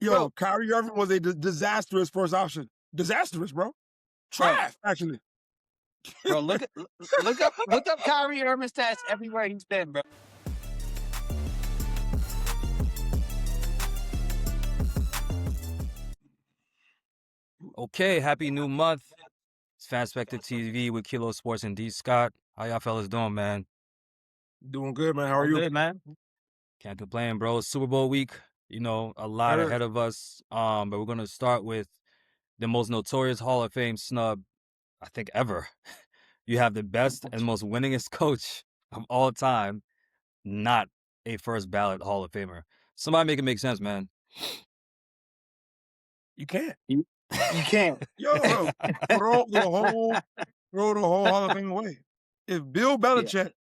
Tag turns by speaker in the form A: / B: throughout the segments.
A: Yo, Kyrie Irving was a disastrous first option. Disastrous, bro. Trash, actually.
B: Bro, look up Kyrie Irving's stats everywhere he's been, bro.
C: Okay, happy new month. It's Fanspected TV with Kilo Sports and D Scott. How y'all fellas doing, man?
A: Doing good, man. How are you?
B: Good, man.
C: Can't complain, bro. It's Super Bowl week. You know, a lot ahead of us. But we're gonna start with the most notorious Hall of Fame snub, I think, ever. You have the best and most winningest coach of all time, not a first ballot Hall of Famer. Somebody make it make sense, man.
A: You can't.
B: You can't.
A: Yo, throw the whole Hall of Fame away. If Bill Belichick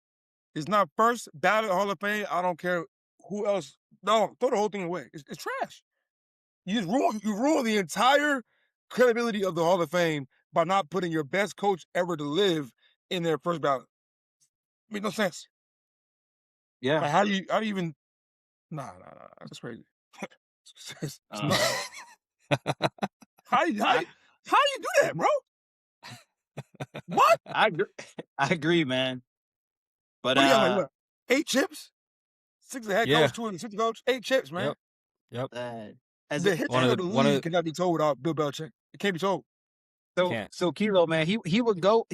A: is not first ballot Hall of Fame, I don't care who else. No, throw the whole thing away. It's trash. You ruin the entire credibility of the Hall of Fame by not putting your best coach ever to live in their first ballot. Makes no sense.
B: Yeah.
A: Like, how do you even? Nah. That's crazy. It's not. How you do that, bro? What?
B: I agree, man. But
A: like, 8 chips, 6 the head coach, 2 assistant coach, 8 chips, man.
C: Yep.
A: As the history of the league cannot be told without Bill Belichick. It can't be told.
B: So Kilo, man, he would go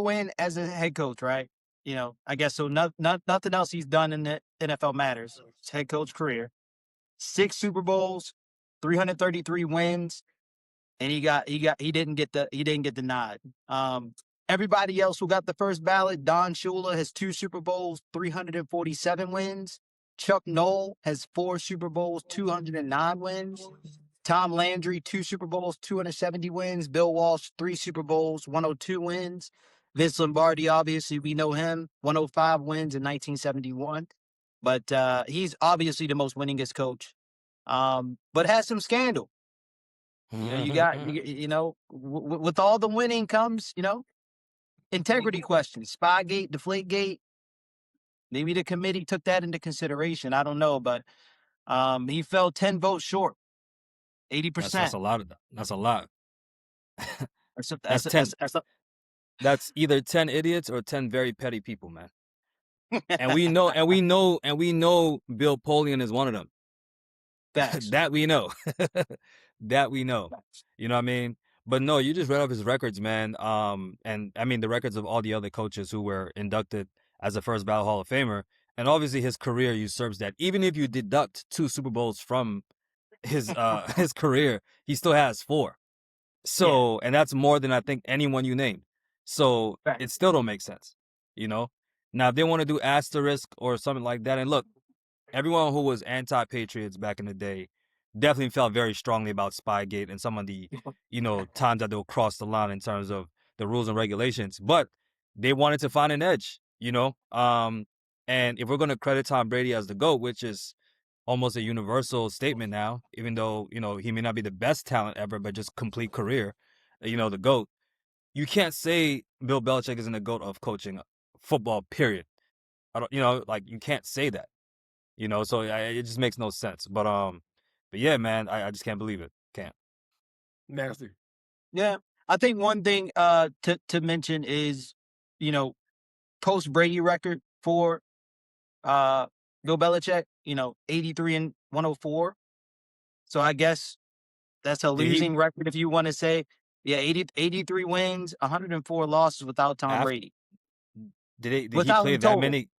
B: in as a head coach, right? You know, I guess so. Nothing else he's done in the NFL matters. His head coach career, 6 Super Bowls, 333 wins, and he didn't get the nod. Everybody else who got the first ballot, Don Shula has 2 Super Bowls, 347 wins. Chuck Noll has 4 Super Bowls, 209 wins. Tom Landry, 2 Super Bowls, 270 wins. Bill Walsh, 3 Super Bowls, 102 wins. Vince Lombardi, obviously, we know him, 105 wins in 1971. But he's obviously the most winningest coach, but has some scandal. You know, with all the winning comes, integrity questions, Spygate, Deflategate. Maybe the committee took that into consideration. I don't know, but he fell 10 votes short, 80%.
C: That's a lot. That's a lot.
B: That's
C: 10. That's either 10 idiots or 10 very petty people, man. And we know Bill Polian is one of them. That we know. That we know. You know what I mean? But no, you just read off his records, man. And I mean the records of all the other coaches who were inducted as a first ballot Hall of Famer. And obviously his career usurps that. Even if you deduct 2 Super Bowls from his career, he still has 4. So, and that's more than I think anyone you named. So it still don't make sense, you know? Now, if they want to do asterisk or something like that, and look, everyone who was anti-Patriots back in the day definitely felt very strongly about Spygate and some of the, times that they'll cross the line in terms of the rules and regulations. But they wanted to find an edge, and if we're going to credit Tom Brady as the GOAT, which is almost a universal statement now, even though, he may not be the best talent ever, but just complete career, the GOAT. You can't say Bill Belichick isn't the GOAT of coaching football, period. You can't say that, so it just makes no sense. But yeah, man, I just can't believe it. Can't.
A: Nasty.
B: Yeah. I think one thing to mention is, post Brady record for Bill Belichick, 83 and 104. So I guess that's a losing record if you want to say. Yeah, 83 wins, 104 losses without Tom Brady.
C: Did he play that many?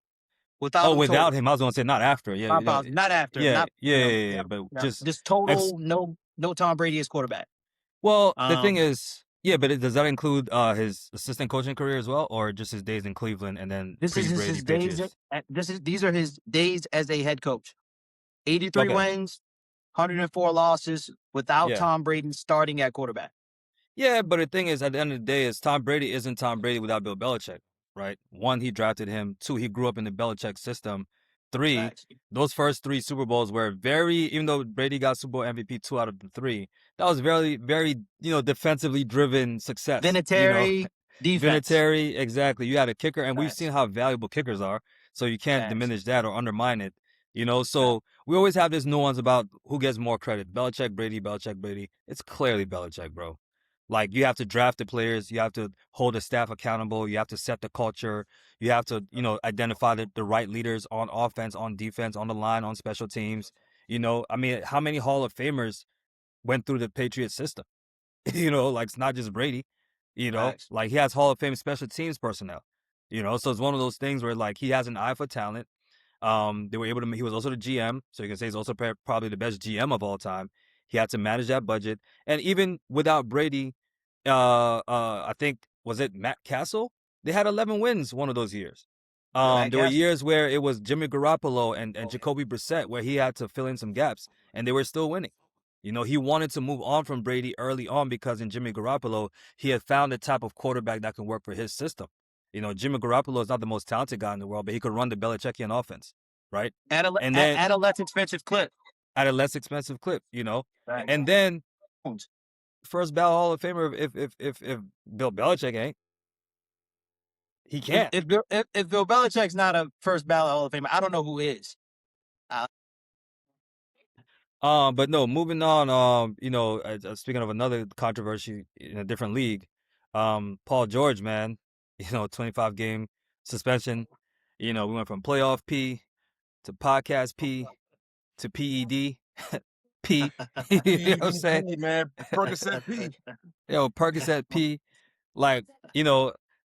C: Without him, I was going to say not after. Yeah,
B: not after.
C: Yeah. But
B: just total no Tom Brady as quarterback.
C: Well, the thing is, but does that include his assistant coaching career as well, or just his days in Cleveland and then
B: these are his days as a head coach. 83 wins, 104 losses without Tom Brady starting at quarterback.
C: Yeah, but the thing is, at the end of the day, is Tom Brady isn't Tom Brady without Bill Belichick, right? 1, he drafted him. 2, he grew up in the Belichick system. 3, those first 3 Super Bowls were even though Brady got Super Bowl MVP 2 out of the 3, that was very, very, defensively driven success.
B: Vinatieri, defense.
C: Exactly. You had a kicker, and we've seen how valuable kickers are, so you can't diminish that or undermine it. You know, so we always have this nuance about who gets more credit. Belichick, Brady, Belichick, Brady. It's clearly Belichick, bro. Like, you have to draft the players, you have to hold the staff accountable, you have to set the culture, you have to, identify the right leaders on offense, on defense, on the line, on special teams. You know, I mean, how many Hall of Famers went through the Patriot system? Like, it's not just Brady,
B: Facts.
C: like he has Hall of Fame special teams personnel, so it's one of those things where, like, he has an eye for talent. They were able to. He was also the GM, so you can say he's also probably the best GM of all time. He had to manage that budget, and even without Brady, I think, was it Matt Castle? They had 11 wins one of those years. There were years where it was Jimmy Garoppolo and Jacoby Brissett, where he had to fill in some gaps, and they were still winning. He wanted to move on from Brady early on because in Jimmy Garoppolo, he had found the type of quarterback that can work for his system. Jimmy Garoppolo is not the most talented guy in the world, but he could run the Belichickian offense, right?
B: At a less expensive clip.
C: At a less expensive clip,
B: Right.
C: And then first ballot Hall of Famer if Bill Belichick ain't. He can't.
B: If Bill Belichick's not a first ballot Hall of Famer, I don't know who is.
C: But no, moving on, speaking of another controversy in a different league, Paul George, man, 25-game suspension. We went from playoff P to podcast P to PED P. You know what I'm saying?
A: Man, Percocet P.
C: Percocet P. Like,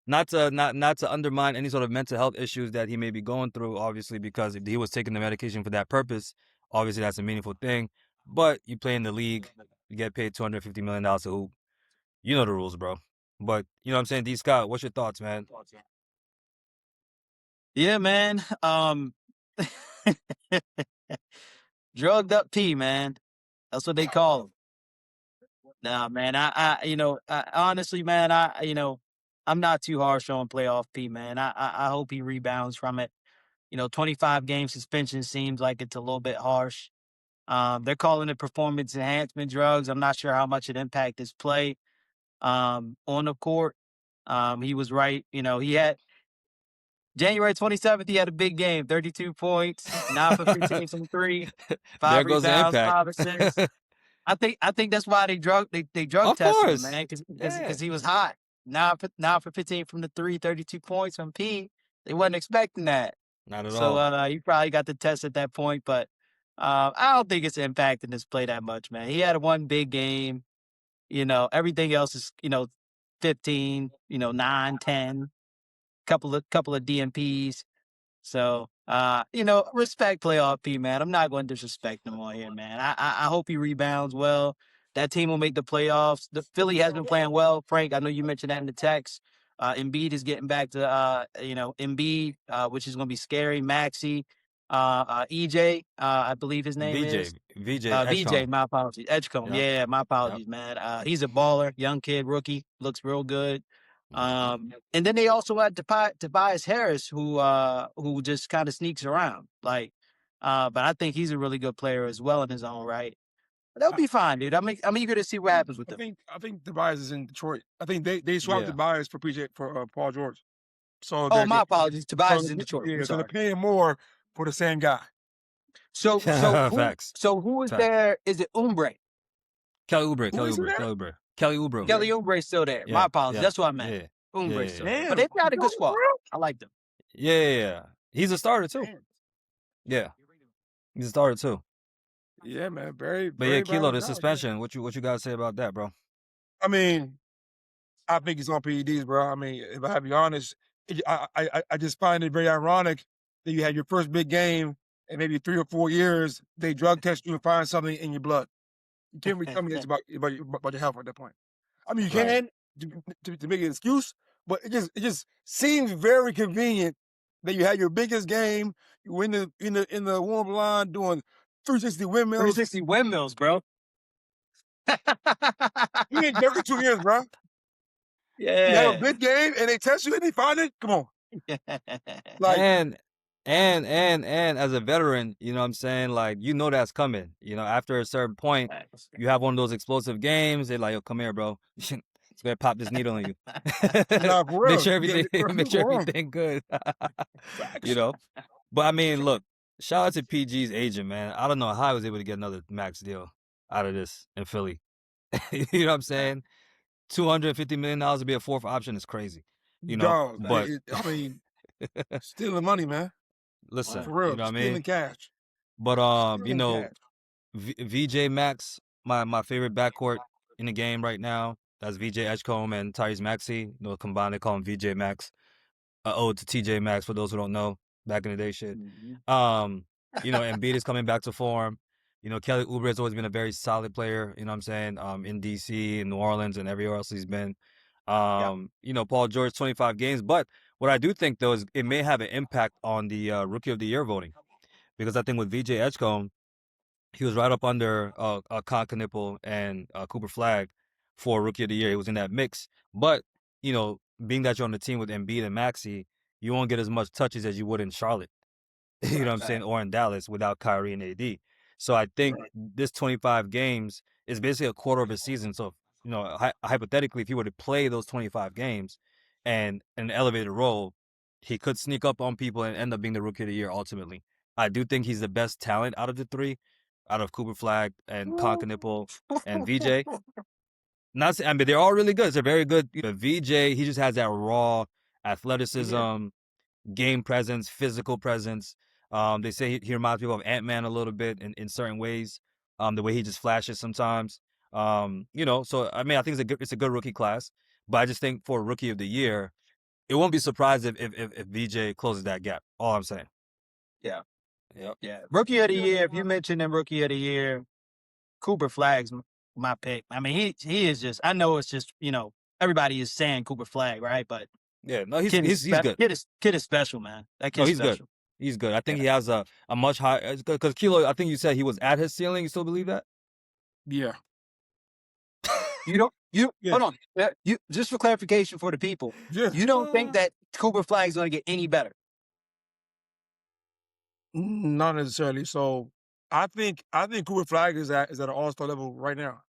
C: not to undermine any sort of mental health issues that he may be going through, obviously, because if he was taking the medication for that purpose, obviously that's a meaningful thing. But you play in the league, you get paid $250 million to hoop. You know the rules, bro. But, you know what I'm saying? D. Scott, what's your thoughts, man?
B: Yeah, man. Drugged up P, man. That's what they call him. Nah, man. I honestly, man, I'm not too harsh on playoff P, man. I hope he rebounds from it. 25-game suspension seems like it's a little bit harsh. They're calling it performance enhancement drugs. I'm not sure how much it impacted his play on the court. He was right. He had January 27th, he had a big game, 32 points, 9 for 15 from 3, 5 rebounds, 5 assists. I think that's why they drug tested him, man, because he was hot. 9 for 15 from the 3, 32 points from P. They wasn't expecting that.
C: Not at all.
B: So you probably got the test at that point, but I don't think it's impacting his play that much, man. He had one big game. Everything else is 15, 9, 10, couple of DMPs. So respect playoff P, man. I'm not going to disrespect him on here, man. I hope he rebounds well. That team will make the playoffs. The Philly has been playing well. Frank, I know you mentioned that in the text. Embiid is getting back to Embiid, which is going to be scary. Maxey, EJ, I believe his name is VJ. My apologies. Edgecombe. Yeah, my apologies, man. He's a baller, young kid, rookie, looks real good. And then they also had Tobias Harris, who just kind of sneaks around, but I think he's a really good player as well in his own right. But they'll be fine, dude. I'm eager to see what happens with them.
A: I think Tobias is in Detroit. I think they swapped Tobias for Paul George. So
B: my apologies. Tobias is in Detroit.
A: Yeah, so they're paying more for the same guy.
B: So who is there? Is it Oubre?
C: Kelly Oubre. Kelly
B: Oubre's still there. My apologies. That's what I meant.
C: Yeah.
B: Oubre's still there. But they've got a good squad. I like them.
C: Yeah. He's a starter too. Yeah. He's a starter too.
A: Yeah, man. Very.
C: But yeah, Kilo, the suspension. What you guys say about that, bro?
A: I mean, I think he's on PEDs, bro. I mean, if I have to be honest, I just find it very ironic that you had your first big game and maybe 3 or 4 years they drug test you and find something in your blood. You can't really tell me it's about your health at that point. I mean, you can to make an excuse, but it just seems very convenient that you had your biggest game, you win in the warm line doing 360 windmills.
B: 360 windmills, bro.
A: You ain't there for 2 years, bro.
B: Yeah.
A: You have a big game and they test you and they find it. Come on.
C: And as a veteran, you know what I'm saying? Like, that's coming. After a certain point, you have one of those explosive games. They're like, yo, come here, bro. It's gonna pop this needle on you. Make sure everything good. But I mean, look, Shout out to PG's agent, man. I don't know how he was able to get another max deal out of this in Philly. You know what I'm saying? $250 million to be a fourth option is crazy. You know,
A: Dog,
C: but
A: I mean, stealing money, man.
C: listen,
A: For
C: you
A: real,
C: know what I
A: stealing
C: mean?
A: cash.
C: But you
A: Stealing
C: know,
A: cash.
C: VJ Max, my favorite backcourt in the game right now. That's VJ Edgecombe and Tyrese Maxey. You know, combined they call him VJ Max. Ode to TJ Maxx for those who don't know, back in the day shit. You know, Embiid is coming back to form. You know, Kelly Oubre has always been a very solid player, you know what I'm saying, in DC, in New Orleans, and everywhere else he's been. You know, Paul George, 25 games. But what I do think, though, is it may have an impact on the Rookie of the Year voting. Because I think with VJ Edgecombe, he was right up under Conkanipple and Cooper Flagg for Rookie of the Year. He was in that mix. But, you know, being that you're on the team with Embiid and Maxey, you won't get as much touches as you would in Charlotte. You know what I'm saying? Or in Dallas without Kyrie and AD. So I think this 25 games is basically a quarter of a season. So, you know, hypothetically, if he were to play those 25 games and an elevated role, he could sneak up on people and end up being the Rookie of the Year ultimately. I do think he's the best talent out of the three, out of Cooper Flagg and Conkanipple and VJ. I mean, they're all really good. They're very good. But VJ, he just has that raw athleticism, game presence, physical presence. They say he reminds people of Ant-Man a little bit in certain ways. The way he just flashes sometimes. You know, so I mean, I think it's a good rookie class. But I just think for Rookie of the Year, it won't be surprised if VJ closes that gap. All I'm saying.
B: Yeah.
C: Yep.
B: Yeah. Rookie of the Year, if you mention him Rookie of the Year, Cooper Flagg's my pick. I mean, he is just, I know it's just, you know, everybody is saying Cooper Flagg, right? But
C: Yeah, no, he's good.
B: Kid is special, man. That
C: No,
B: kid's
C: he's good.
B: special.
C: He's good. I think he has a much higher, because Kilo, I think you said he was at his ceiling. You still believe that?
A: Yeah.
B: Hold on. You just for clarification for the people, you don't think that Cooper Flagg's going to get any better?
A: Not necessarily. So I think Cooper Flagg is at an all-star level right now.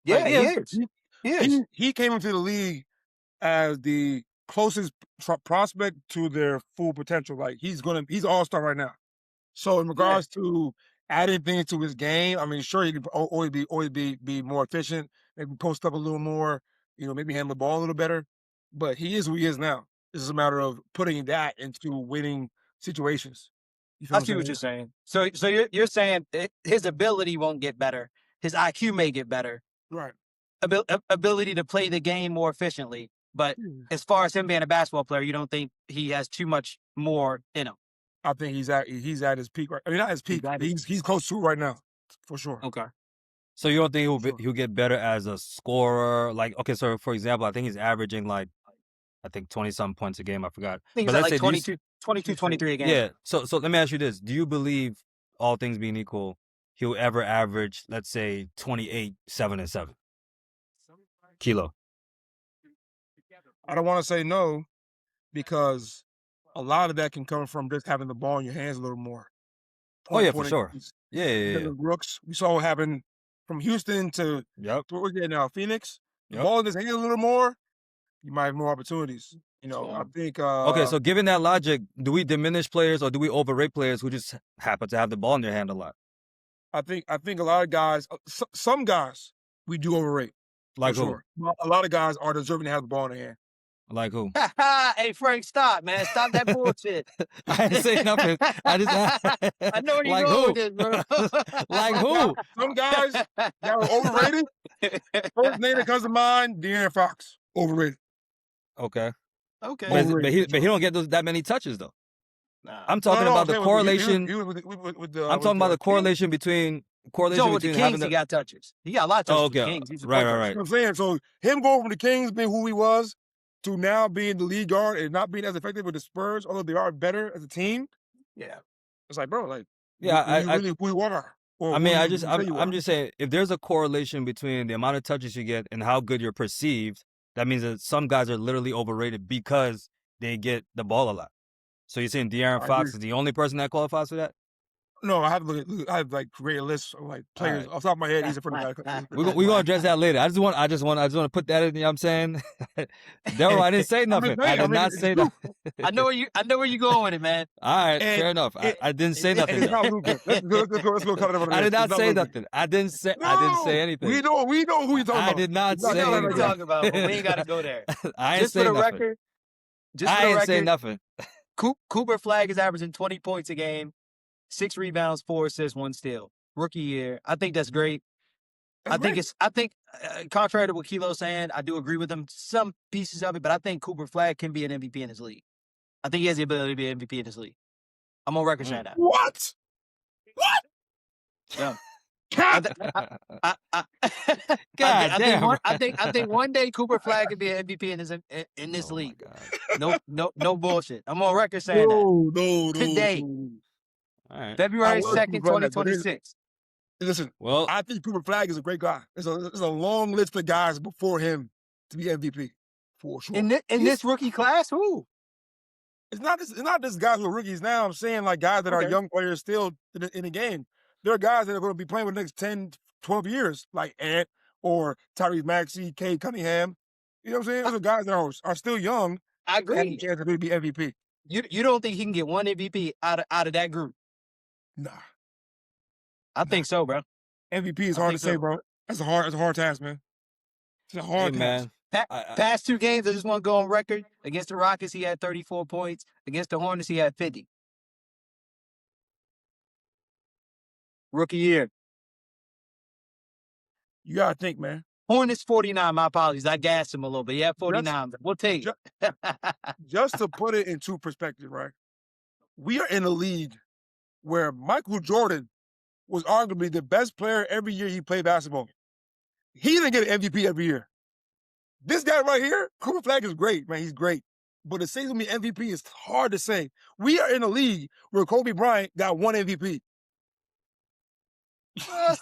B: Yeah,
A: Like,
B: he is. He is.
A: He came into the league as the closest prospect to their full potential. Like he's all-star right now. So in regards to adding things to his game, I mean, sure, he could always be more efficient, maybe post up a little more, you know, maybe handle the ball a little better. But he is who he is now. This is a matter of putting that into winning situations. You feel
B: I see what you're saying. So you're saying his ability won't get better. His IQ may get better.
A: Right.
B: Ability to play the game more efficiently. But as far as him being a basketball player, you don't think he has too much more in him?
A: I think he's at his peak right. I mean, not his peak. He's close to it right now, for sure.
B: Okay.
C: So you don't think he'll get better as a scorer? Like, okay, so for example, I think he's averaging like, I think 20-something points a game. I forgot.
B: I think he's like 22, 23 a game.
C: Yeah. So let me ask you this: do you believe, all things being equal, he'll ever average, let's say, 28, 7, and 7? Kilo.
A: I don't want to say no, because a lot of that can come from just having the ball in your hands a little more.
C: For sure. Yeah.
A: Rooks. We saw what happened from Houston to what we're getting now, Phoenix. The ball in his hands a little more, you might have more opportunities. You know, I think.
C: Okay, so given that logic, do we diminish players or do we overrate players who just happen to have the ball in their hand a lot?
A: I think a lot of guys, some guys, we do overrate.
C: Like who?
A: Sure. A lot of guys are deserving to have the ball in their hand.
C: Like who?
B: Hey, Frank, stop, man. Stop that bullshit.
C: I didn't say nothing. I
B: know where you're going with this, bro.
C: Like who?
A: Some guys that are overrated. First name that comes to mind, De'Aaron Fox. Overrated.
C: Okay.
B: Okay.
C: But he don't get that many touches, though. I'm talking about the correlation. I'm talking about the correlation between
B: with the Kings, he got touches. He got a lot of touches with the Kings. He's
C: Right.
A: You know what I'm saying? So him going from the Kings being who he was to now being the lead guard and not being as effective with the Spurs, although they are better as a team.
B: Yeah.
A: It's like, bro, like,
C: really
A: who you are.
C: I mean, I'm just saying, if there's a correlation between the amount of touches you get and how good you're perceived, that means that some guys are literally overrated because they get the ball a lot. So you're saying De'Aaron Fox is the only person that qualifies for that?
A: No, I have to look. I have like create a list of like players off the top of my head. He's in front of guys.
C: We're gonna address that later. I just want to put that in. You know what I'm saying, Daryl, I didn't say nothing. I did not say that.
B: I know where you going with it, man.
C: All right, fair enough. I didn't say nothing.
A: It's not Luka. Let's go.
C: I did not say nothing. I didn't say anything.
A: We know who you're talking about.
C: I did not say
B: know what
C: anything.
B: we're talking about, but we ain't got to go there.
C: I ain't say nothing.
B: Record,
C: I ain't say nothing.
B: Cooper Flagg is averaging 20 points a game, 6 rebounds, 4 assists, 1 steal. Rookie year. I think that's great. I think contrary to what Kilo's saying, I do agree with him some pieces of it, but I think Cooper Flagg can be an MVP in his league. I think he has the ability to be an MVP in his league. I'm on record saying that.
A: What?
B: Yeah. I think one day Cooper Flagg could be an MVP in this league. No bullshit. I'm on record saying that.
A: No.
B: Today.
C: All right.
B: February 2nd, 2026.
A: Listen,
C: well,
A: I think Cooper Flagg is a great guy. There's a long list of guys before him to be MVP for sure.
B: In this rookie class, who?
A: It's not just guys who are rookies now. I'm saying like guys that are young players still in the game. There are guys that are going to be playing for the next 10, 12 years, like Ant or Tyrese Maxey, Cade Cunningham. You know what I'm saying? Those are guys that are still young.
B: I agree.
A: And chance to be MVP.
B: You don't think he can get one MVP out of that group?
A: Nah.
B: I think so, bro.
A: MVP is hard to say, bro. That's a hard task, man. It's a hard task.
C: Man.
B: Past 2 games, I just want to go on record. Against the Rockets, he had 34 points. Against the Hornets, he had 50. Rookie year.
A: You got to think, man.
B: Hornets 49. My apologies. I gassed him a little bit. Yeah, 49. We'll take it.
A: Just to put it into perspective, right? We are in a league where Michael Jordan was arguably the best player every year he played basketball. He didn't get an MVP every year. This guy right here, Cooper Flagg, is great, man. He's great. But to say he's going to be MVP is hard to say. We are in a league where Kobe Bryant got 1 MVP.
B: That's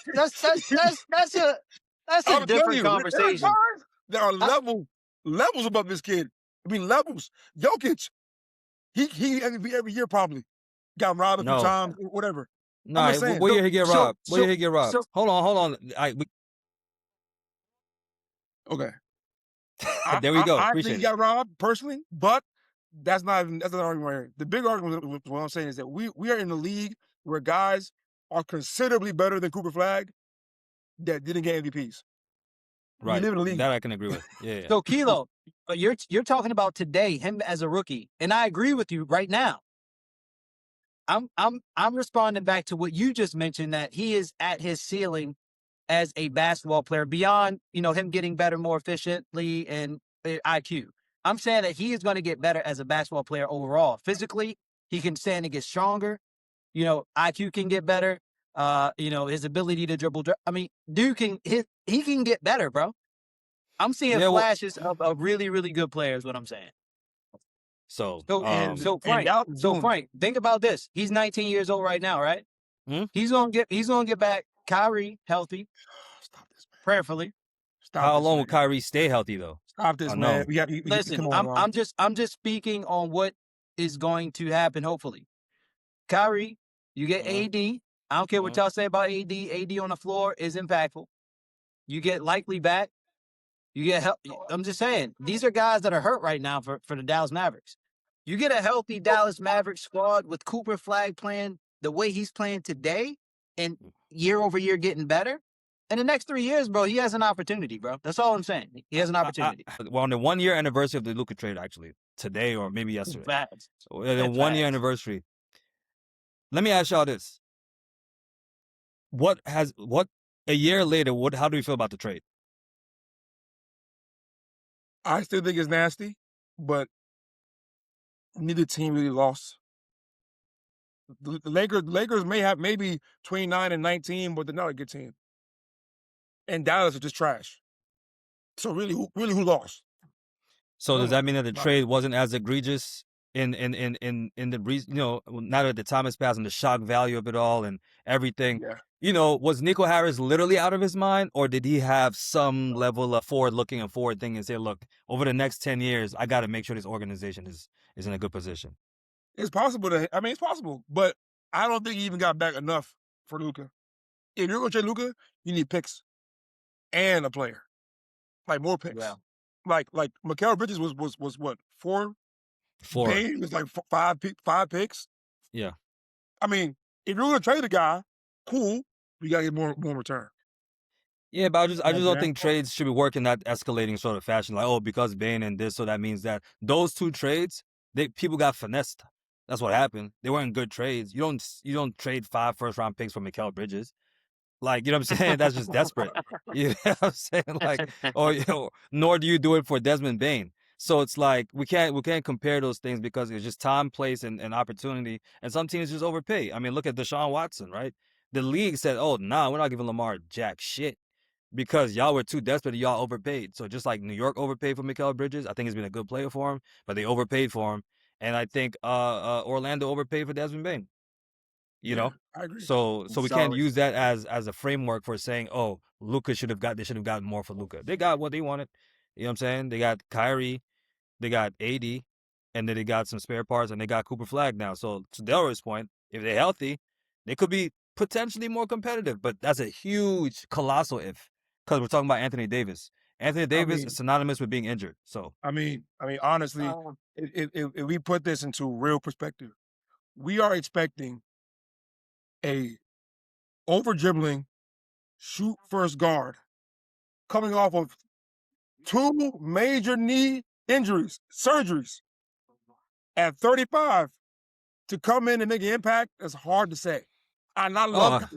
B: a different conversation.
A: There are levels above this kid. I mean, levels. Jokic, he MVP every year probably. Got robbed a few times, whatever.
C: No, what year he get robbed? What year he get robbed? Hold on.
A: Okay.
C: There we go.
A: I
C: Appreciate
A: think he got robbed personally, but that's not an argument right here. The big argument with what I'm saying is that we are in a league where guys are considerably better than Cooper Flagg that didn't get MVPs.
C: Right.
A: We live in a league.
C: That I can agree with. Yeah.
B: So Kilo, you're talking about today, him as a rookie, and I agree with you right now. I'm responding back to what you just mentioned, that he is at his ceiling as a basketball player beyond, him getting better more efficiently and IQ. I'm saying that he is going to get better as a basketball player overall. Physically, he can stand and get stronger. IQ can get better. His ability to dribble. I mean, dude he can get better, bro. I'm seeing flashes of really, really good players. What I'm saying. So Frank, think about this. He's 19 years old right now, right? He's gonna get back Kyrie healthy.
A: Stop this, man.
B: Prayerfully.
C: How long will Kyrie stay healthy though?
A: Stop this, man.
B: Listen, I'm just speaking on what is going to happen. Hopefully, Kyrie, you get AD. I don't care what y'all say about AD. AD on the floor is impactful. You get Likely back. You get help. I'm just saying, these are guys that are hurt right now for the Dallas Mavericks. You get a healthy Dallas Mavericks squad with Cooper Flagg playing the way he's playing today and year over year getting better. In the next 3 years, bro, he has an opportunity, bro. That's all I'm saying. He has an opportunity.
C: Well, on the 1-year anniversary of the Luka trade, actually, today or maybe yesterday. The 1-year anniversary. Let me ask y'all this. A year later, how do you feel about the trade?
A: I still think it's nasty, but neither team really lost. The Lakers may have maybe 29 and 19, but they're not a good team. And Dallas is just trash. So really, who lost?
C: So does that mean that the trade wasn't as egregious in the reason, now that the time has passed and the shock value of it all and everything?
A: Yeah.
C: Was Nico Harris literally out of his mind, or did he have some level of forward-looking and forward thinking and say, look, over the next 10 years, I got to make sure this organization is in a good position?
A: It's possible it's possible. But I don't think he even got back enough for Luka. If you're going to trade Luka, you need picks and a player, like more picks.
B: Yeah.
A: Like Mikal Bridges was what 4?
C: 4.
A: Bane was like 5 picks.
C: Yeah.
A: I mean, if you're going to trade the guy, cool. We got to get more return.
C: Yeah, but I just don't think trades should be working that escalating sort of fashion. Like, oh, because Bane and this, so that means that. Those 2 trades, people got finessed. That's what happened. They weren't good trades. You don't trade 5 first-round picks for Mikal Bridges. Like, you know what I'm saying? That's just desperate. You know what I'm saying? Like, or nor do you do it for Desmond Bane. So it's like we can't compare those things because it's just time, place, and opportunity. And some teams just overpay. I mean, look at Deshaun Watson, right? The league said, "Oh, nah, we're not giving Lamar jack shit." Because y'all were too desperate, y'all overpaid. So just like New York overpaid for Mikal Bridges, I think he's been a good player for him, but they overpaid for him. And I think Orlando overpaid for Desmond Bane. You know?
A: I agree.
C: So we can't use that as a framework for saying, oh, they should have gotten more for Luka. They got what they wanted. You know what I'm saying? They got Kyrie, they got AD, and then they got some spare parts, and they got Cooper Flagg now. So to Delroy's point, if they're healthy, they could be potentially more competitive. But that's a huge, colossal if. Because we're talking about Anthony Davis. Anthony Davis is synonymous with being injured. So
A: I mean, honestly, if we put this into real perspective, we are expecting a over-dribbling, shoot-first guard coming off of 2 major knee surgeries, at 35 to come in and make an impact. That's hard to say. And I love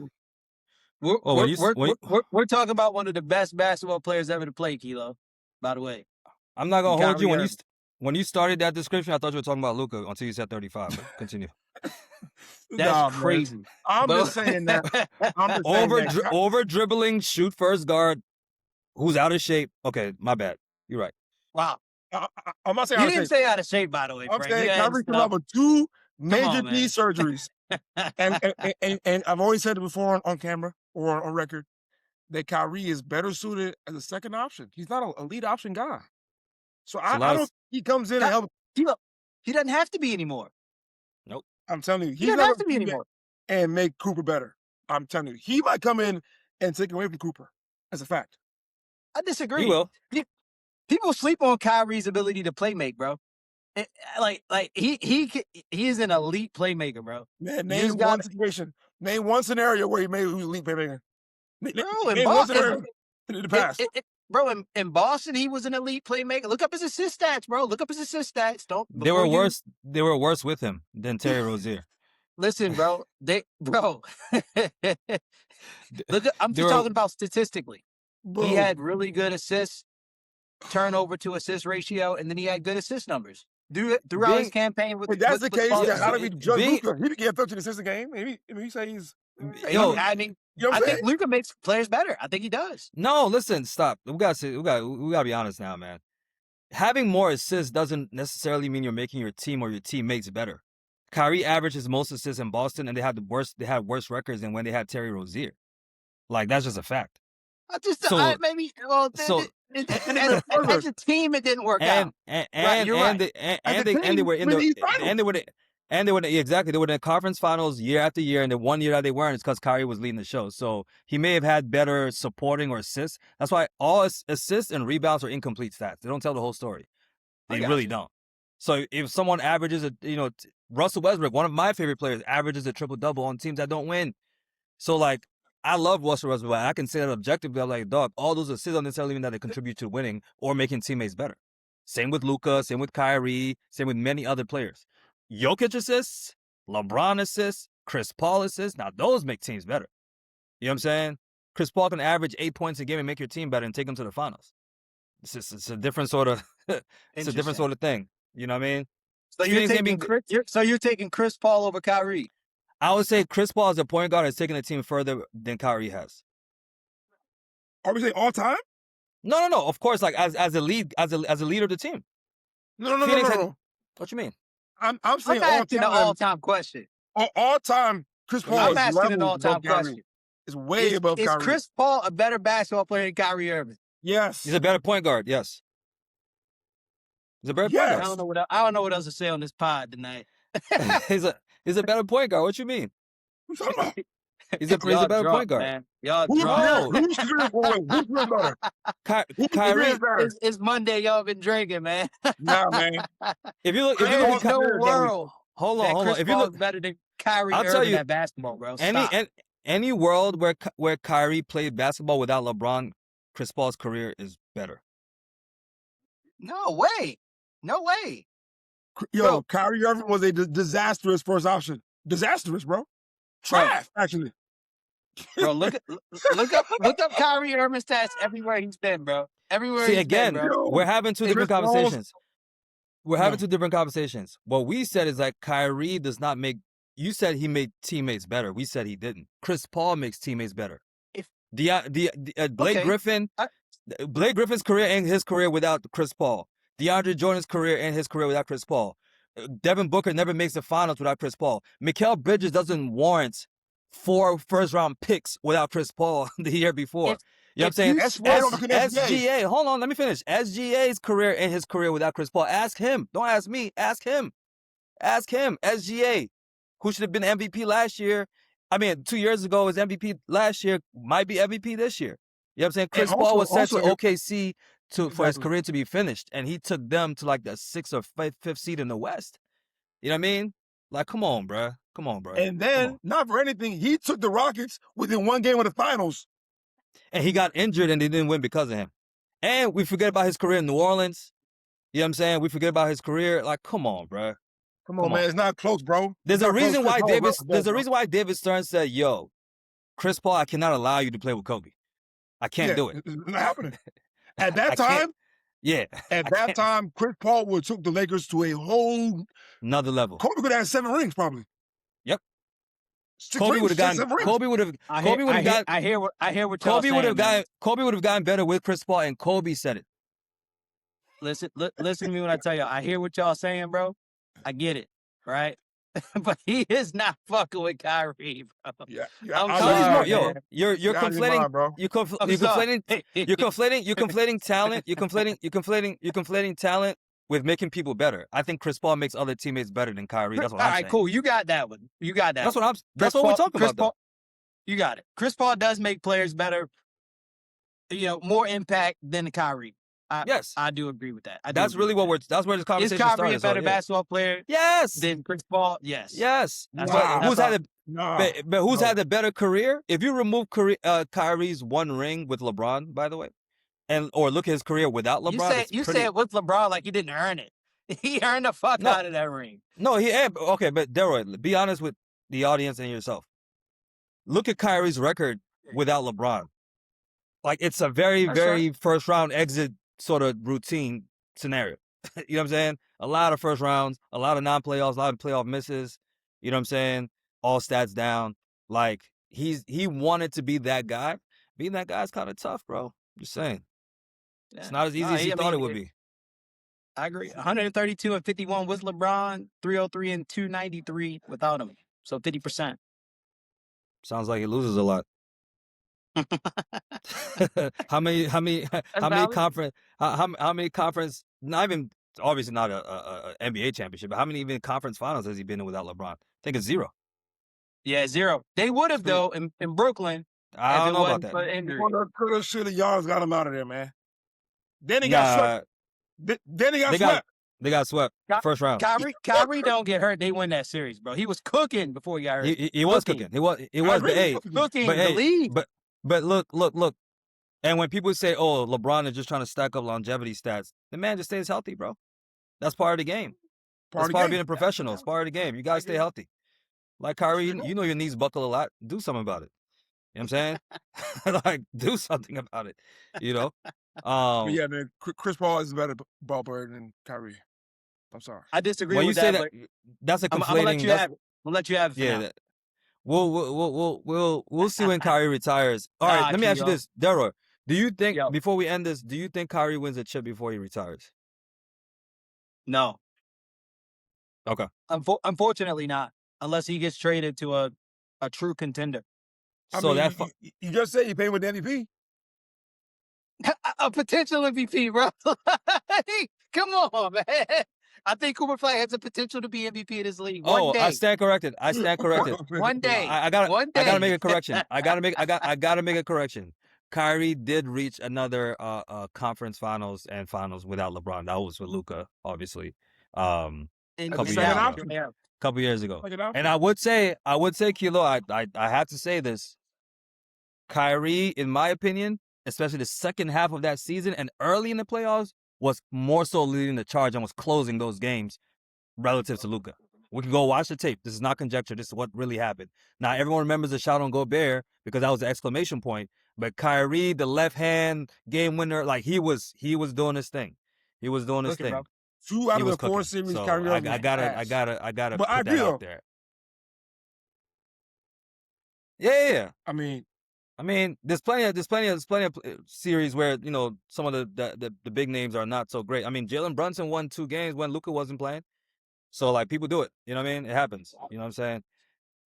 B: We're talking about one of the best basketball players ever to play, Kilo, by the way.
C: I'm not going to hold you. When you started that description, I thought you were talking about Luka until you said 35. Continue.
B: That's crazy.
A: I'm just saying that.
C: Over dribbling, shoot first guard, who's out of shape. Okay, my bad. You're right.
B: Wow.
A: I'm not saying
B: you didn't say out of shape, by the way.
A: I'm saying Kyrie came out with 2 major knee surgeries. and I've always said it before on camera or on record that Kyrie is better suited as a second option. He's not a lead option guy. So I don't think he comes in and help.
B: He doesn't have to be anymore.
C: Nope.
A: I'm telling you,
B: he doesn't have to be anymore.
A: And make Cooper better. I'm telling you, he might come in and take away from Cooper. That's a fact.
B: I disagree.
C: He will.
B: People sleep on Kyrie's ability to play make, bro. He is an elite playmaker, bro.
A: Man, name one situation. Name one scenario where he made an elite playmaker.
B: Bro, in Boston,
A: in the past.
B: Bro, in Boston, he was an elite playmaker. Look up his assist stats, bro. Look up his assist stats.
C: They were worse. They were worse with him than Terry Rozier.
B: Listen, bro. Look, I'm just talking about statistically. Bro. He had really good assists, turnover to assist ratio, and then he had good assist numbers throughout his campaign.
A: If that's the case, how do we judge Luka? He get 13 assists a game. Maybe you say he's.
B: I think Luka makes players better. I think he does.
C: No, listen, stop. We gotta be honest now, man. Having more assists doesn't necessarily mean you're making your team or your teammates better. Kyrie averaged his most assists in Boston, and they had worse records than when they had Terry Rozier. Like, that's just a fact.
B: As a team, it didn't work out.
C: They were in the conference finals year after year, and the one year that they weren't is because Kyrie was leading the show. So he may have had better supporting or assists. That's why all assists and rebounds are incomplete stats. They don't tell the whole story. They really don't. So if someone averages Russell Westbrook, one of my favorite players, averages a triple-double on teams that don't win. So, like, I love Russell Westbrook. I can say that objectively. I'm like, dog, all those assists don't necessarily mean that they contribute to winning or making teammates better. Same with Luka, same with Kyrie, same with many other players. Jokic assists, LeBron assists, Chris Paul assists. Now, those make teams better. You know what I'm saying? Chris Paul can average 8 points a game and make your team better and take them to the finals. It's a different sort of it's a different sort of thing. You know what I mean?
B: So you're taking Chris Paul over Kyrie?
C: I would say Chris Paul as a point guard has taken the team further than Kyrie has.
A: Are we saying all time?
C: No. Of course, like as a leader of the team.
A: No.
C: What you mean?
A: I'm saying
B: asking an all-time question.
A: All time, Chris Paul.
B: I'm asking an all-time question.
A: It's way above Kyrie.
B: Is Chris Paul a better basketball player than Kyrie Irving?
A: Yes.
C: He's a better point guard. Yes. He's a better point guard.
B: I don't know what else to say on this pod tonight.
C: He's a better point guard. What you mean?
A: What you talking about?
C: He's a better
B: drunk,
C: point guard.
B: man. Y'all
A: Who's
B: drunk.
A: career? Who's career? Who's career better? Who's career
C: Kyrie,
A: better?
B: It's Monday. Y'all been drinking, man.
A: Nah, man.
C: if you look
B: There's
C: at
B: no
A: career,
B: world
C: hold
B: that
C: on.
B: Chris
C: If you
B: Paul
C: look,
B: is better than Kyrie
C: I'll tell
B: Irving
C: you,
B: at basketball, bro. Stop.
C: any world where Kyrie played basketball without LeBron, Chris Paul's career is better.
B: No way. No way.
A: Yo,
B: Bro.
A: Kyrie Irving was a disastrous first option. Disastrous, bro. Trash, actually.
B: Bro, look up Kyrie Irving stats everywhere he's been, bro. Everywhere
C: See,
B: he's
C: again,
B: been, bro.
C: we're having two different
A: Chris Paul's-
C: conversations. We're having
A: No.
C: two different conversations. What we said is that Kyrie does not make. You said he made teammates better. We said he didn't. Chris Paul makes teammates better.
B: If-
C: Blake
B: Okay.
C: Griffin, Blake Griffin's career and his career without Chris Paul. DeAndre Jordan's career and his career without Chris Paul. Devin Booker never makes the finals without Chris Paul. Mikal Bridges doesn't warrant 4 first-round picks without Chris Paul the year before. You know what I'm saying?
A: That's why I don't look at
C: SGA, hold on, let me finish. SGA's career and his career without Chris Paul. Ask him. Don't ask me. Ask him. Ask him. SGA, who should have been MVP last year. I mean, 2 years ago was MVP last year, might be MVP this year. You know what I'm saying? Chris Paul was sent to OKC for his career to be finished, and he took them to like the 6th or 5th seed in the West. You know what I mean? Like, come on, bro. Come on, bro.
A: And then, not for anything, he took the Rockets within one game of the finals.
C: And he got injured and they didn't win because of him. And we forget about his career in New Orleans. You know what I'm saying? We forget about his career. Like, come on, bro.
A: Come on, man. It's not close, bro.
C: There's a reason why David Stern said, yo, Chris Paul, I cannot allow you to play with Kobe. I can't do it.
A: It's not happening. At that time, at that time, Chris Paul would have took the Lakers to a whole
C: another level.
A: Kobe could have had 7 rings, probably.
C: Yep.
A: 6
C: Kobe
A: rings,
C: would have gotten.
A: 7 rings.
C: Kobe would have. Kobe would have gotten.
B: I hear what y'all
C: Kobe would have
B: saying,
C: gotten. Kobe would have gotten better with Chris Paul, and Kobe said it.
B: Listen to me when I tell you. I hear what y'all saying, bro. I get it, right? But he is not fucking with Kyrie, bro.
A: Yeah,
B: I'm sorry,
C: yo,
B: man.
C: you're conflating,
A: mind, bro.
C: you're conflating talent. You're conflating talent with making people better. I think Chris Paul makes other teammates better than Kyrie. That's what I'm saying.
B: All right, cool. You got that one. You got that.
C: That's what we're talking about. Though.
B: You got it. Chris Paul does make players better. More impact than Kyrie.
C: Yes,
B: I do agree with that.
C: That's really what that's where this conversation
B: started. Is Kyrie
C: started,
B: a better basketball player?
C: Yes.
B: Than Chris Paul? Yes.
C: Yes.
A: Nah,
C: who's had the better career? If you remove Kyrie's 1 ring with LeBron, by the way, or look at his career without LeBron,
B: you said with LeBron like he didn't earn it. He earned the fuck out of that ring.
C: No, okay, but Delroy, be honest with the audience and yourself. Look at Kyrie's record without LeBron. Like, it's a very first round exit sort of routine scenario. You know what I'm saying? A lot of first rounds, a lot of non-playoffs, a lot of playoff misses. You know what I'm saying? All stats down. Like, he wanted to be that guy. Being that guy is kind of tough, bro. Just saying. Yeah. It's not as easy as he thought it would be.
B: I agree. 132 and 51 with LeBron, 303 and 293 without him. So 50%.
C: Sounds like he loses a lot. how many conference, not even, obviously not a NBA championship, but how many even conference finals has he been in without LeBron? I think it's 0.
B: Yeah, 0. They would have, though, in Brooklyn.
C: I don't know about that.
A: Coulda, shoulda, y'all got him out of there, man. Then he got swept. Then he got swept.
C: They got swept first round.
B: Kyrie don't get hurt. They win that series, bro. He was cooking before he got hurt.
C: He was cooking. He was.
B: Cooking the league.
C: But look. And when people say, "Oh, LeBron is just trying to stack up longevity stats," the man just stays healthy, bro. That's part of the game. That's part of being a professional. It's part of the game. You gotta stay healthy. Like Kyrie, you know your knees buckle a lot. Do something about it. You know what I'm saying? Like, do something about it. You know?
A: Yeah, man. Chris Paul is a better ball player than Kyrie. I'm sorry.
B: I disagree
C: when
B: with
C: you
B: that.
C: Say that, that's a conflating.
B: I'm gonna let you have it. I'll let you have it.
C: Yeah. We'll see when Kyrie retires. All right, let me ask you this, Delroy. Do you think before we end this, do you think Kyrie wins a chip before he retires?
B: No.
C: Okay.
B: Unfortunately, not unless he gets traded to a true contender.
A: So you just said you paying with the MVP.
B: A potential MVP, bro. Come on, man. I think Cooper Flagg has the potential to be MVP of this league. One
C: Oh,
B: day.
C: I stand corrected. I stand corrected.
B: One day.
C: I gotta
B: One day.
C: I gotta make a correction. I gotta make a correction. Kyrie did reach another conference finals and finals without LeBron. That was with Luka, obviously.
B: In
C: couple
B: the
C: years
B: South.
C: ago.
B: Yeah.
C: Couple years ago.
A: Like it out.
C: And I would say, Kilo, I have to say this. Kyrie, in my opinion, especially the second half of that season and early in the playoffs, was more so leading the charge and was closing those games relative to Luka. We can go watch the tape. This is not conjecture. This is what really happened. Now, everyone remembers the shot on Gobert because that was the exclamation point. But Kyrie, the left hand game winner, like he was doing his thing. He was doing his thing.
B: Bro.
A: 2 out
C: He
A: of
C: was
A: the 4
C: cooking.
A: series,
C: So
A: Kyrie Irving
C: I gotta
A: But
C: put
A: I
C: that
A: agree,
C: out
A: though.
C: there. Yeah.
A: I mean,
C: there's plenty of series where some of the big names are not so great. I mean, Jalen Brunson won 2 games when Luka wasn't playing, so like people do it. You know what I mean? It happens. You know what I'm saying?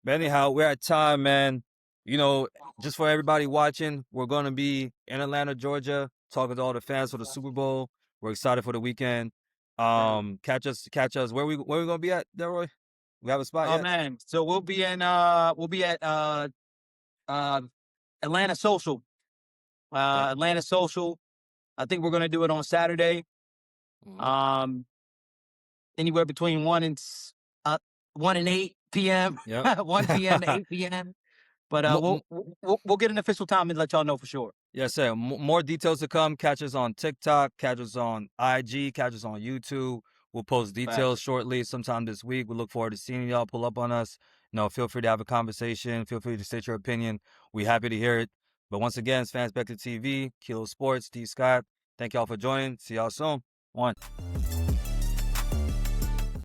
C: But anyhow, we're at time, man. Just for everybody watching, we're gonna be in Atlanta, Georgia, talking to all the fans for the Super Bowl. We're excited for the weekend. Catch us. Where we gonna be at, Delroy? We have a spot yet?
B: Man. So we'll be at Atlanta Social. Atlanta Social. I think we're gonna do it on Saturday. Anywhere between 1 and 8 p.m.
C: Yep.
B: 1 p.m. to 8 p.m. But we'll get an official time and let y'all know for sure.
C: Yes, sir. More details to come. Catch us on TikTok. Catch us on IG. Catch us on YouTube. We'll post details shortly, sometime this week. We look forward to seeing y'all. Pull up on us. Feel free to have a conversation. Feel free to state your opinion. We're happy to hear it. But once again, it's Fans Back to TV, Kilo Sports, D. Scott. Thank y'all for joining. See y'all soon. 1.